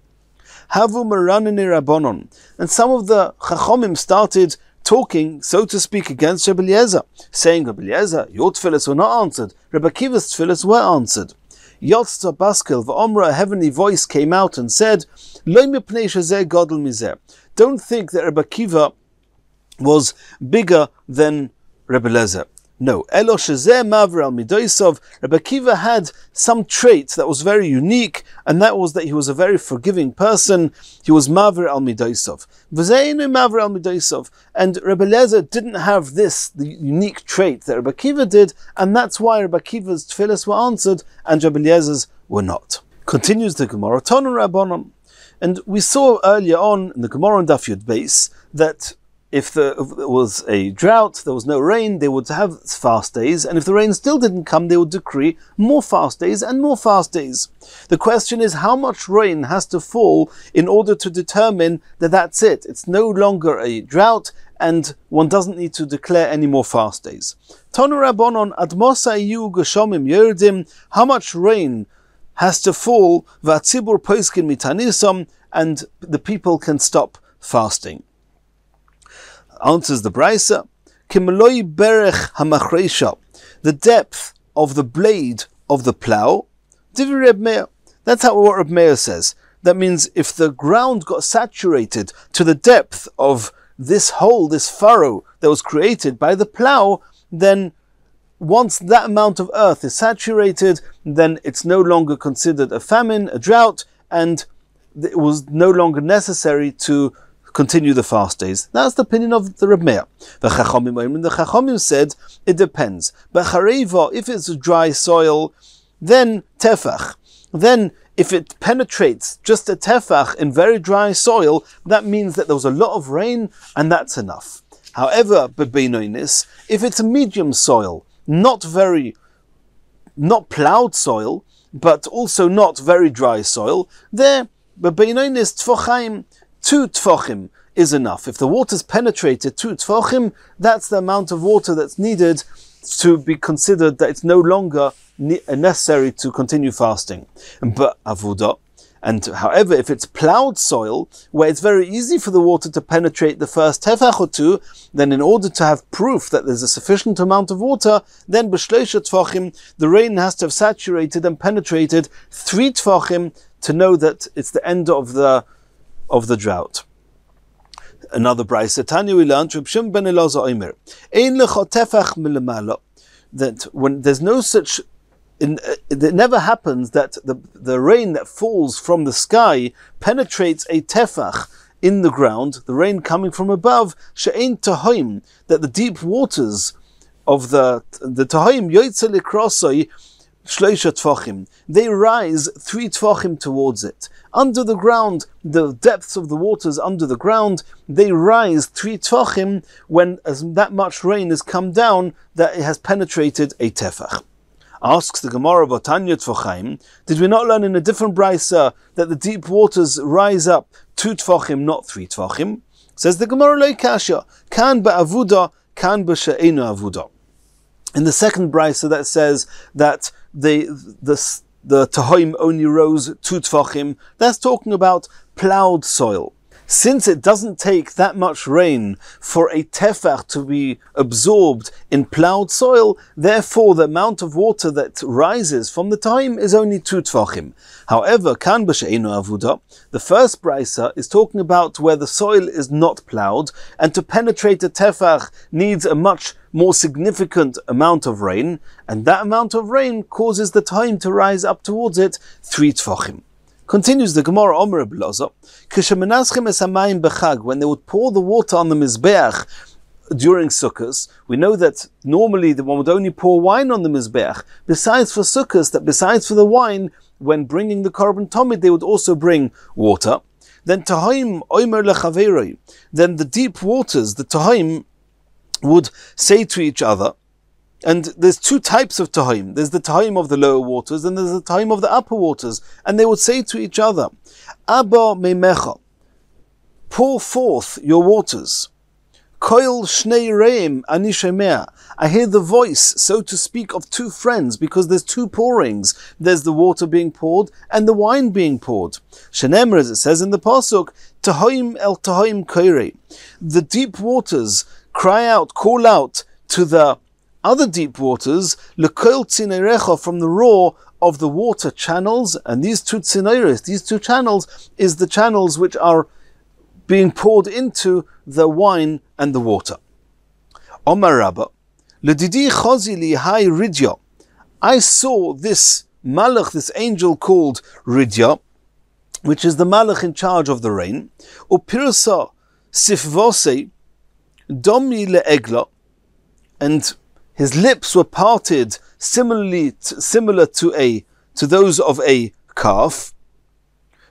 S1: Havu meranini rabbonon. And some of the chachomim started talking, so to speak, against Rebbe Eliezer, saying, Rebbe Eliezer, your tefillas were not answered. Rebbe Akiva's tefillas were answered. Yotzta Baskel, V'omra, a heavenly voice came out and said, Lo mipnei shezeh gadol mizeh. Don't think that Rebbe Akiva was bigger than Rebbe Eliezer. No, Elo shezeh maver al midoisov. Rebbe Akiva had some trait that was very unique, and that was that he was a very forgiving person. He was maver al midoisov. V'zeinu maver al midoisov. And Rebbe Eliezer didn't have the unique trait that Rebbe Akiva did, and that's why Rebbe Akiva's tefillas were answered, and Rebbe Eliezer's were not. Continues the Gemara, Tonu Rabbanon. And we saw earlier on in the Gemara on Daf Yud Beis that if there was a drought, there was no rain, they would have fast days, and if the rain still didn't come, they would decree more fast days and more fast days. The question is, how much rain has to fall in order to determine that that's it? It's no longer a drought, and one doesn't need to declare any more fast days. Tonu Rabbanon ad mosa yu geshomim yerdim. How much rain has to fall, v'atzibur poiskin mitanisom, and the people can stop fasting. Answers the Brisa, Kimloi berech hamachreisha, the depth of the blade of the plough. Divrei Reb Meir. That's what Reb Meir says. That means if the ground got saturated to the depth of this hole, this furrow that was created by the plough, then once that amount of earth is saturated, then it's no longer considered a famine, a drought, and it was no longer necessary to continue the fast days. That's the opinion of the Reb Meir. The Chachomim said it depends. B'chareva, if it's a dry soil, then tefach. Then if it penetrates just a tefach in very dry soil, that means that there was a lot of rain, and that's enough. However, b'beinonis, if it's a medium soil, not ploughed soil, but also not very dry soil, there b'beinonis tfochaim, 2 tfochim is enough. If the water's penetrated 2 tfochim, that's the amount of water that's needed to be considered that it's no longer necessary to continue fasting. But avuda, and however, if it's ploughed soil, where it's very easy for the water to penetrate the first tefach or 2, then in order to have proof that there's a sufficient amount of water, then b'shleisha tfochim, the rain has to have saturated and penetrated 3 tfochim to know that it's the end of the drought. Another Brisa, Tanya we learned, Reb Shimon ben Elazar Omer, Ein lecha tefach milemala, that when there's no such, it never happens that the rain that falls from the sky penetrates a tefach in the ground, the rain coming from above, she'ein tahoim, that the deep waters of the tahoim, yoytze likrosoi, shleisha tfachim, they rise 3 tfachim towards it. Under the ground, the depths of the waters under the ground, they rise 3 tfachim when that much rain has come down that it has penetrated a tefach. Asks the Gemara of Tanya Tfochaim, did we not learn in a different brisa that the deep waters rise up 2 tfachim, not 3 tfachim? Says the Gemara, Lo kasha, kan ba'avuda, kan b'she'enu avuda. In the second brisa that says that the tahoim only rose 2 tfachim, that's talking about ploughed soil. Since it doesn't take that much rain for a tefach to be absorbed in ploughed soil, therefore the amount of water that rises from the tahoim is only 2 tfachim. However, kan b'she'enu avuda, the first brisa is talking about where the soil is not ploughed, and to penetrate a tefach needs a much more significant amount of rain, and that amount of rain causes the tahoim to rise up towards it 3 tfachim. Continues the Gemara, Omer Blaza, when they would pour the water on the Mizbeach during Sukkot, we know that normally the one would only pour wine on the Mizbeach. Besides for Sukkot, that besides for the wine, when bringing the Korban Tomid, they would also bring water. Then Tahaim Omer Lechaveroi, then the deep waters, the Tahaim, would say to each other, and there's two types of Tahaim. There's the Tahaim of the lower waters, and there's the Tahaim of the upper waters. And they would say to each other, Abba Meimecha, pour forth your waters. Koil Shnei Reim Ani Shemea. I hear the voice, so to speak, of two friends, because there's two pourings. There's the water being poured and the wine being poured. Shenemer, as it says in the Pasuk, Tahaim El Tahaim Koirei. The deep waters cry out, call out to the other deep waters, Lekoil Tzinerecha, from the roar of the water channels. And these two tzineres, these two channels, is the channels which are being poured into the wine and the water. Omar Rabbi, Ledidi Chazi li hai Ridya. I saw this Malach, this angel called Ridya, which is the Malach in charge of the rain. Upirsa Sifvose Domi le'egla, and his lips were parted similar to those of a calf.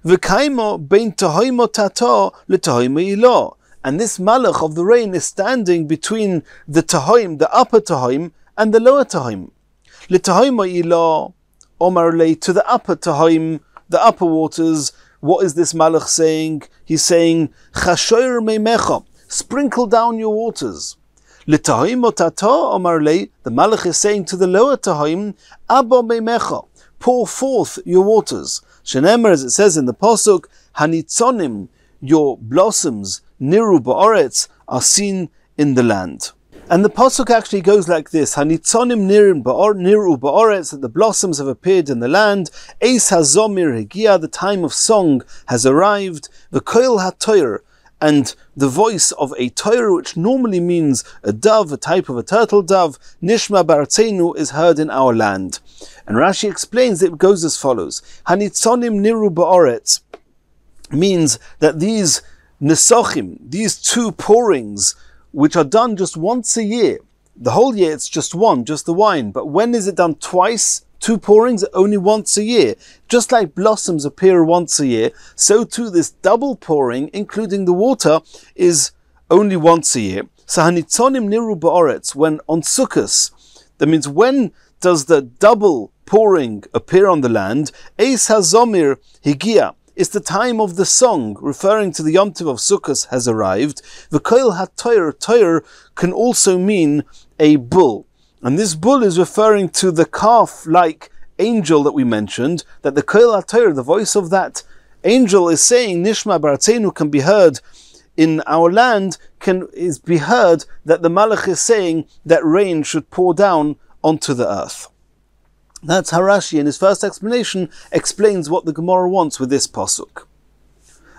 S1: V'kaimo bein tahoimo tata l'tahoimo ilo, and this malach of the rain is standing between the tahoim, the upper tahoim, and the lower tahoim. L'tahoimo ilo, omar le, to the upper tahoim, the upper waters. What is this malach saying? He's saying, chashoir meimecha, sprinkle down your waters. L'tahoim otata omar le, the malach is saying to the lower tahoim, abba meimecha, pour forth your waters. Shenemer, as it says in the Pasuk, hanitzonim, your blossoms, niru ba'oretz, are seen in the land. And the Pasuk actually goes like this, hanitzonim niru ba'oretz, that the blossoms have appeared in the land. Eis hazomir higia, the time of song has arrived. V'koil hatoyer, and the voice of a toyer, which normally means a dove, a type of a turtle dove, nishma baratzenu, is heard in our land. And Rashi explains that it goes as follows. Hanitzonim niru ba'oretz means that these nesochim, these two pourings, which are done just once a year, the whole year it's just one, just the wine, but when is it done twice? Two pourings only once a year. Just like blossoms appear once a year, so too this double pouring, including the water, is only once a year. So hanitzonim niru ba'oretz, when on Sukkot, that means when does the double pouring appear on the land? Eis hazomir higia, it's the time of the song, referring to the Yom Tov of Sukkot has arrived. V'koil hatoyer, toyer can also mean a bull. And this bull is referring to the calf-like angel that we mentioned, that the Koil HaTorah, the voice of that angel, is saying, Nishma Baratzenu, can be heard in our land, is be heard that the Malach is saying that rain should pour down onto the earth. That's how Rashi, in his first explanation, explains what the Gemara wants with this pasuk.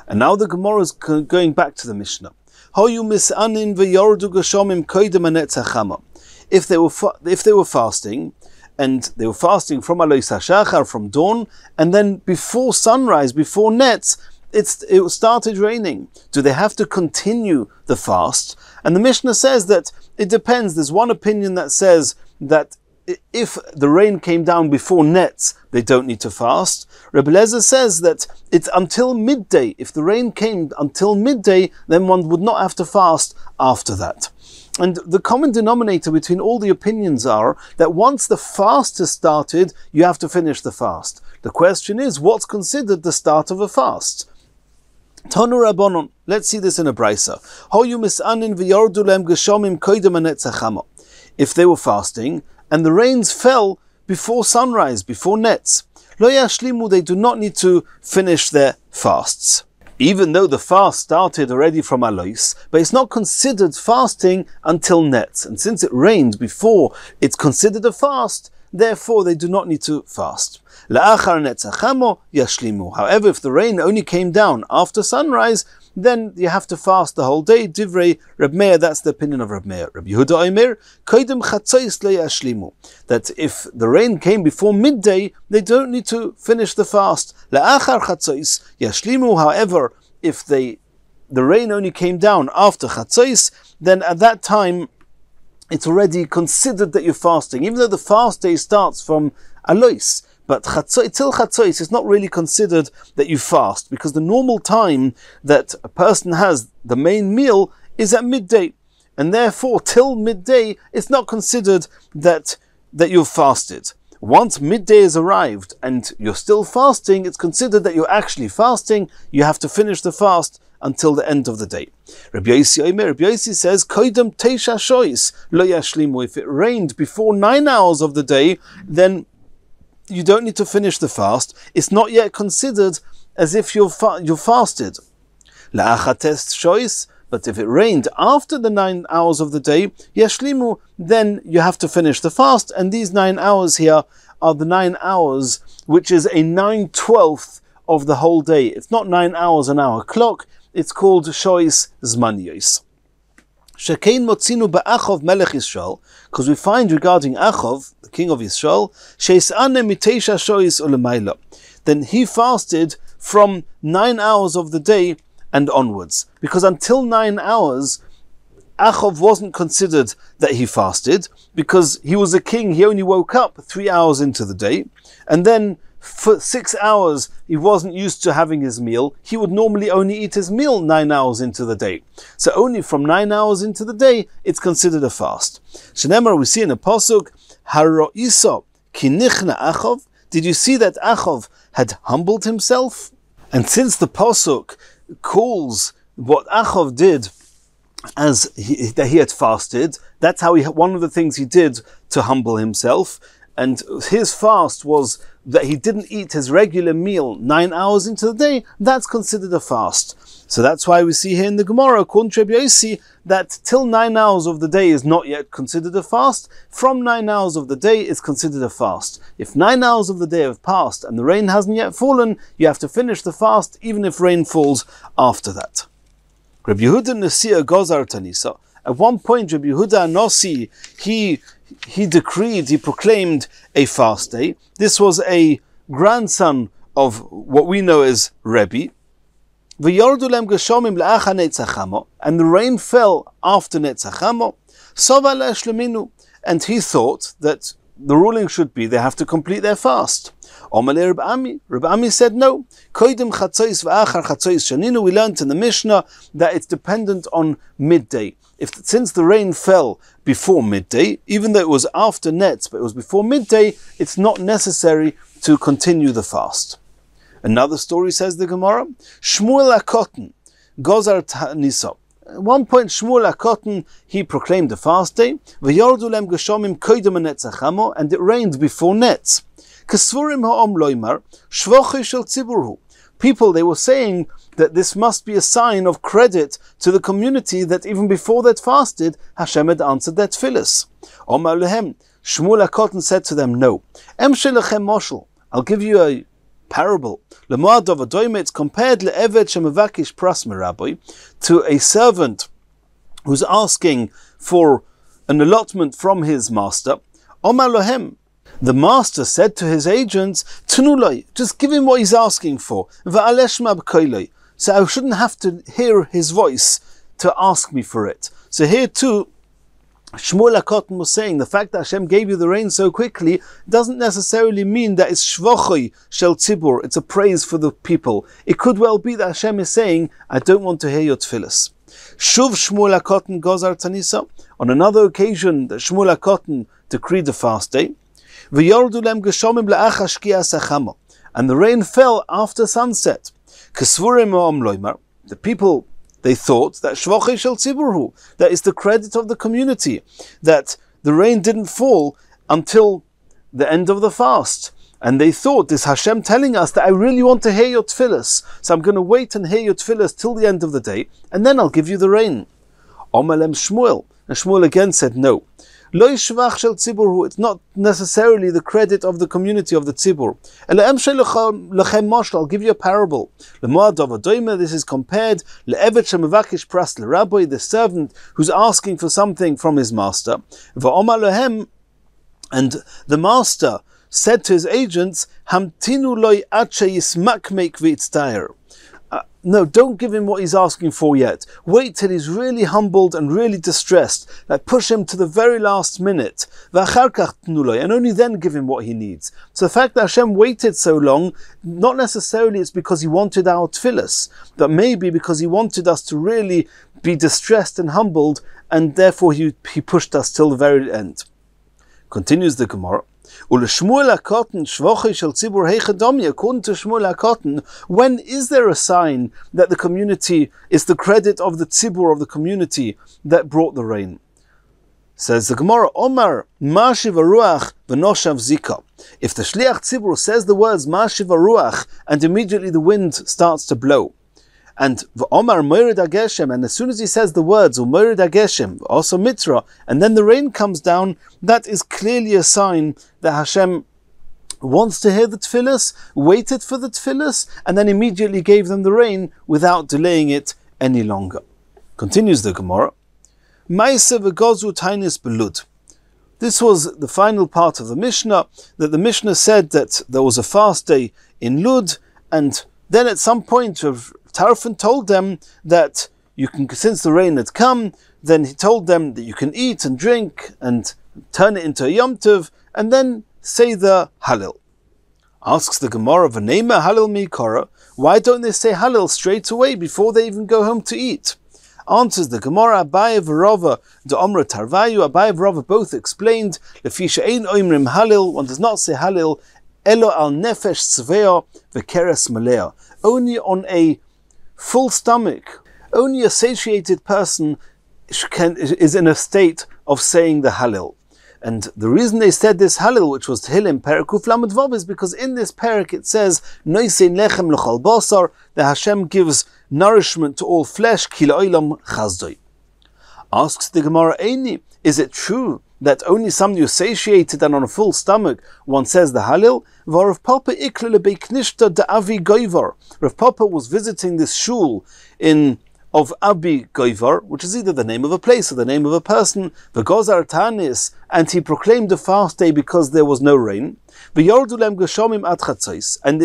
S1: And now the Gemara is going back to the Mishnah. Hoyu mis'anin v'yordu geshomim koidem hanetzach. If they were fasting, and they were fasting from Alois HaShachar, from dawn, and then before sunrise, before nets, it started raining. Do they have to continue the fast? And the Mishnah says that it depends. There's one opinion that says that if the rain came down before nets, they don't need to fast. Rabbi Lezer says that it's until midday. If the rain came until midday, then one would not have to fast after that. And the common denominator between all the opinions are that once the fast has started, you have to finish the fast. The question is, what's considered the start of a fast? Tanu Rabbanon, let's see this in a brisa. If they were fasting, and the rains fell before sunrise, before nets, lo yashlimu, they do not need to finish their fasts. Even though the fast started already from Alois, but it's not considered fasting until nets. And since it rained before it's considered a fast, therefore they do not need to fast. La'achar netzachamo yashlimu. However, if the rain only came down after sunrise, then you have to fast the whole day. Divrei Reb Meir, that's the opinion of Reb Meir. Reb Yehuda Omer, koidem chatzos lo yashlimu. That if the rain came before midday, they don't need to finish the fast. La'achar chatzos yashlimu. However, if the rain only came down after chatzos, then at that time it's already considered that you're fasting, even though the fast day starts from alois. But till chatzos, it's not really considered that you fast, because the normal time that a person has the main meal is at midday, and therefore till midday it's not considered that you've fasted. Once midday has arrived and you're still fasting, it's considered that you're actually fasting. You have to finish the fast until the end of the day. Rabbi Yossi says, "Koidem teisha shois lo yashlimu." If it rained before 9 hours of the day, then you don't need to finish the fast. It's not yet considered as if you fasted. La'achates shois, but if it rained after the 9 hours of the day, yashlimu, then you have to finish the fast. And these 9 hours here are the 9 hours, which is a 9/12 of the whole day. It's not 9 hours an hour clock. It's called shois zmaniyos. Shekein motzinu ba'achov melech Yisrael, because we find regarding Achov, the king of Yisrael, sheisane mitesha shois ulemaila. Then he fasted from 9 hours of the day and onwards, because until 9 hours, Achov wasn't considered that he fasted, because he was a king. He only woke up 3 hours into the day, and then for 6 hours he wasn't used to having his meal. He would normally only eat his meal 9 hours into the day. So only from 9 hours into the day it's considered a fast. Shenemar, we see in a pasuk, Haro'iso kinichna Achov. Did you see that Achov had humbled himself? And since the pasuk calls what Achov did as that he had fasted, that's how one of the things he did to humble himself. And his fast was that he didn't eat his regular meal 9 hours into the day. That's considered a fast. So that's why we see here in the Gemara, according to Rabbi Yossi, that till 9 hours of the day is not yet considered a fast. From 9 hours of the day is considered a fast. If 9 hours of the day have passed and the rain hasn't yet fallen, you have to finish the fast even if rain falls after that. Rabbi Yehuda Nasiya Gozar Tanisa. At one point, Rabbi Yehuda Nasi, he decreed, he proclaimed a fast day. This was a grandson of what we know as Rabbi. And the rain fell after Netzachamo. And he thought that the ruling should be they have to complete their fast. Rabbi Ami said no. We learned in the Mishnah that it's dependent on midday. Since the rain fell before midday, even though it was after Netz, but it was before midday, it's not necessary to continue the fast. Another story, says the Gemara, Shmuel HaKotten, Gozar Tanisa. At one point, Shmuel HaKotten, he proclaimed a fast day, and it rained before Netz. People, they were saying that this must be a sign of credit to the community that even before they'd fasted, Hashem had answered their tefillas. Shmuel HaKotten said to them, no. I'll give you a parable. It's compared to a servant who's asking for an allotment from his master. The master said to his agents, just give him what he's asking for. So I shouldn't have to hear his voice to ask me for it. So here too, Shmuel HaKotten was saying the fact that Hashem gave you the rain so quickly doesn't necessarily mean that it's shvochoi shel tzibur, it's a praise for the people. It could well be that Hashem is saying, I don't want to hear your tefillas. Shuv Shmuel HaKotten Gozar Tanisa. On another occasion, that Shmuel HaKotten decreed a fast day. And the rain fell after sunset. The people, they thought that shvochei shel tzibur, that is the credit of the community, that the rain didn't fall until the end of the fast. And they thought, this Hashem telling us that I really want to hear your tefillas, so I'm going to wait and hear your tefillas till the end of the day, and then I'll give you the rain. Omelem Shmuel. And Shmuel again said no. Lo shvach shel tzibur, it's not necessarily the credit of the community of the tzibur. I'll give you a parable. This is compared le'eved shemavakish pras leRabbi, the servant who's asking for something from his master. And the master said to his agents, Hamtinu loy ache yismakmek v'yitztayer. No, don't give him what he's asking for yet. Wait till he's really humbled and really distressed. Like push him to the very last minute. And only then give him what he needs. So the fact that Hashem waited so long, not necessarily it's because he wanted our tefillas, but maybe because he wanted us to really be distressed and humbled, and therefore he pushed us till the very end. Continues the Gemara. According to Shmuel HaKotten, when is there a sign that the community is the credit of the tzibur of the community that brought the rain? Says the Gemara, Omar Mashiv Ruach v'noshav zika. If the shliach tzibur says the words Mashiv Ruach and immediately the wind starts to blow, and Omar Moirid Ageshem, and as soon as he says the words Moirid Ageshem, also Mitra, and then the rain comes down, that is clearly a sign that Hashem wants to hear the tefillas, waited for the tefillas, and then immediately gave them the rain without delaying it any longer. Continues the Gemara. Maaseh v'gozu tainis belud. This was the final part of the Mishnah, that the Mishnah said that there was a fast day in Lud, and then at some point Tarfon told them that you can, since the rain had come, then he told them that you can eat and drink and turn it into a Yom Tov, and then say the Hallel. Asks the Gemara, V'neima Hallel mi'kara, why don't they say Hallel straight away before they even go home to eat? Answers the Gemara, Abaye v'Rava de Omra Tarvayu, Abaye and Rava both explained, Lefi she'ein oimrim Hallel, one does not say Hallel, Elo al nefesh tzvea v'keres malea, only on a full stomach. Only a satiated person is in a state of saying the Hallel. And the reason they said this Hallel, which was Tehillim Perek Kuf Lamed Vav, is because in this Perek it says Noisein lechem l'chol basar, that Hashem gives nourishment to all flesh, ki la'olam chazdoi. Asks the Gemara, Eini, is it true that only somebody who's satiated and on a full stomach one says the Hallel? Rav Papa ikle lebeiknishta de Avi Goivar. Rav Papa was visiting this shul of Abi Goivar, which is either the name of a place or the name of a person, v'gozar tanis, and he proclaimed a fast day because there was no rain. V'yordu lem geshomim ad chatzos, and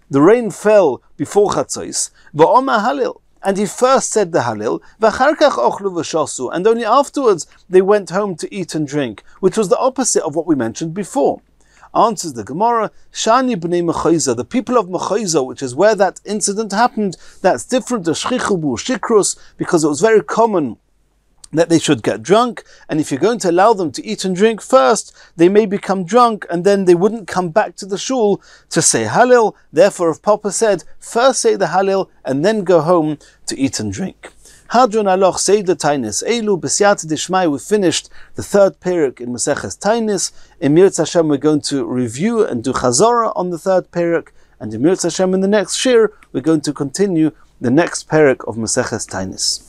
S1: the rain fell before chatzos. V'oma Hallel, and he first said the Hallel, v'charkach ochlu v'shosu, and only afterwards they went home to eat and drink, which was the opposite of what we mentioned before. Answers the Gemara, Shani b'nei Mechayza, the people of Mechayza, which is where that incident happened, that's different to Shchichubu, Shikrus, because it was very common that they should get drunk, and if you're going to allow them to eat and drink first, they may become drunk, and then they wouldn't come back to the shul to say Hallel. Therefore, if Papa said, first say the Hallel, and then go home to eat and drink. Hadron aloch seida tainis elu b'siyata dishmai. We finished the third perek in Masechet Taanit. In Mirz Hashem, we're going to review and do chazara on the third perek, and in Mirz Hashem in the next shiur, we're going to continue the next perek of Masechet Taanit.